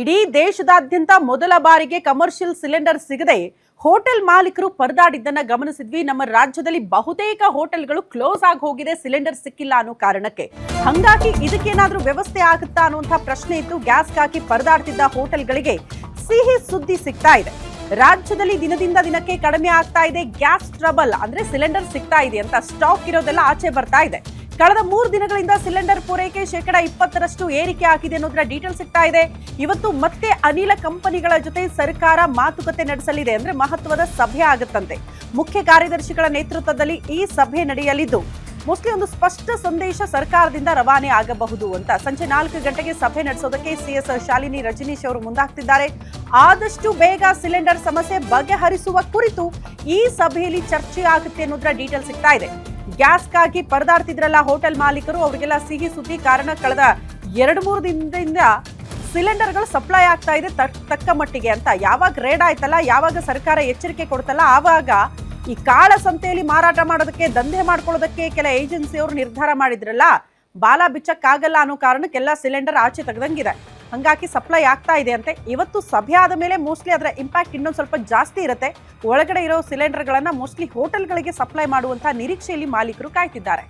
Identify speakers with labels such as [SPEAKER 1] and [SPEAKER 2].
[SPEAKER 1] ಇಡೀ ದೇಶದಾದ್ಯಂತ ಮೊದಲ ಬಾರಿಗೆ ಕಮರ್ಷಿಯಲ್ ಸಿಲಿಂಡರ್ ಸಿಗದೆ ಹೋಟೆಲ್ ಮಾಲೀಕರು ಪರದಾಡಿದ್ದನ್ನ ಗಮನಿಸಿದ್ವಿ. ನಮ್ಮ ರಾಜ್ಯದಲ್ಲಿ ಬಹುತೇಕ ಹೋಟೆಲ್ಗಳು ಕ್ಲೋಸ್ ಆಗಿ ಹೋಗಿದೆ, ಸಿಲಿಂಡರ್ ಸಿಕ್ಕಿಲ್ಲ ಅನ್ನೋ ಕಾರಣಕ್ಕೆ. ಹಾಗಾಗಿ ಇದಕ್ಕೇನಾದ್ರೂ ವ್ಯವಸ್ಥೆ ಆಗುತ್ತಾ ಅನ್ನುವಂತ ಪ್ರಶ್ನೆ ಇತ್ತು. ಗ್ಯಾಸ್ಗಾಗಿ ಪರದಾಡ್ತಿದ್ದ ಹೋಟೆಲ್ಗಳಿಗೆ ಸಿಹಿ ಸುದ್ದಿ ಸಿಗ್ತಾ ಇದೆ. ರಾಜ್ಯದಲ್ಲಿ ದಿನದಿಂದ ದಿನಕ್ಕೆ ಕಡಿಮೆ ಆಗ್ತಾ ಇದೆ ಗ್ಯಾಸ್ ಟ್ರಬಲ್, ಅಂದ್ರೆ ಸಿಲಿಂಡರ್ ಸಿಗ್ತಾ ಇದೆ ಅಂತ ಸ್ಟಾಕ್ ಇರೋದೆಲ್ಲ ಆಚೆ ಬರ್ತಾ ಇದೆ. ಕಳೆದ 3 ದಿನಗಳಿಂದ ಸಿಲಿಂಡರ್ ಪೂರೈಕೆ 20% ಏರಿಕೆ ಆಗಿದೆ ಅನ್ನೋದರ ಡೀಟೇಲ್ ಸಿಗ್ತಾ ಇದೆ. ಇವತ್ತು ಮತ್ತೆ ಅನಿಲ ಕಂಪನಿಗಳ ಜೊತೆ ಸರ್ಕಾರ ಮಾತುಕತೆ ನಡೆಸಲಿದೆ, ಅಂದ್ರೆ ಮಹತ್ವದ ಸಭೆ ಆಗುತ್ತಂತೆ. ಮುಖ್ಯ ಕಾರ್ಯದರ್ಶಿಗಳ ನೇತೃತ್ವದಲ್ಲಿ ಈ ಸಭೆ ನಡೆಯಲಿದ್ದು ಮೋಸ್ಟ್ಲಿ ಒಂದು ಸ್ಪಷ್ಟ ಸಂದೇಶ ಸರ್ಕಾರದಿಂದ ರವಾನೆ ಆಗಬಹುದು ಅಂತ. ಸಂಜೆ 4 ಗಂಟೆಗೆ ಸಭೆ ನಡೆಸೋದಕ್ಕೆ ಸಿಎಸ್ ಶಾಲಿನಿ ರಜನೀಶ್ ಅವರು ಮುಂದಾಗ್ತಿದ್ದಾರೆ. ಆದಷ್ಟು ಬೇಗ ಸಿಲಿಂಡರ್ ಸಮಸ್ಯೆ ಬಗೆಹರಿಸುವ ಕುರಿತು ಈ ಸಭೆಯಲ್ಲಿ ಚರ್ಚೆ ಆಗುತ್ತೆ ಅನ್ನೋದರ ಡೀಟೇಲ್ ಸಿಗ್ತಾ ಇದೆ. ಗ್ಯಾಸ್ಗಾಗಿ ಪರದಾಡ್ತಿದ್ರಲ್ಲ ಹೋಟೆಲ್ ಮಾಲೀಕರು, ಅವರಿಗೆಲ್ಲ ಸಿಹಿ ಸುದ್ದಿ. ಕಾರಣ ಕಳೆದ 2-3 ದಿನದಿಂದ ಸಿಲಿಂಡರ್ಗಳು ಸಪ್ಲೈ ಆಗ್ತಾ ಇದೆ ತಕ್ಕ ಮಟ್ಟಿಗೆ ಅಂತ. ಯಾವಾಗ ರೇಡ್ ಆಯ್ತಲ್ಲ, ಯಾವಾಗ ಸರ್ಕಾರ ಎಚ್ಚರಿಕೆ ಕೊಡ್ತಲ್ಲ, ಆವಾಗ ಈ ಕಾಳ ಸಂತೆಯಲ್ಲಿ ಮಾರಾಟ ಮಾಡೋದಕ್ಕೆ, ದಂಧೆ ಮಾಡ್ಕೊಳ್ಳೋದಕ್ಕೆ ಕೆಲ ಏಜೆನ್ಸಿಯವರು ನಿರ್ಧಾರ ಮಾಡಿದ್ರಲ್ಲ, ಬಾಲ ಬಿಚ್ಚಕ್ಕಾಗಲ್ಲ ಅನ್ನೋ ಕಾರಣಕ್ಕೆಲ್ಲ ಸಿಲಿಂಡರ್ ಆಚೆ ತೆಗೆದಂಗಿದೆ. ಹಂಗಾಗಿ ಸಪ್ಲೈ ಆಗ್ತಾ ಇದೆ ಅಂತೆ. ಇವತ್ತು ಸಭೆ ಆದ ಮೇಲೆ ಮೋಸ್ಟ್ಲಿ ಅದರ ಇಂಪ್ಯಾಕ್ಟ್ ಇನ್ನೊಂದು ಸ್ವಲ್ಪ ಜಾಸ್ತಿ ಇರುತ್ತೆ. ಒಳಗಡೆ ಇರೋ ಸಿಲಿಂಡರ್ಗಳನ್ನ ಮೋಸ್ಟ್ಲಿ ಹೋಟೆಲ್ಗಳಿಗೆ ಸಪ್ಲೈ ಮಾಡುವಂತಹ ನಿರೀಕ್ಷೆಯಲ್ಲಿ ಮಾಲೀಕರು ಕಾಯ್ತಿದ್ದಾರೆ.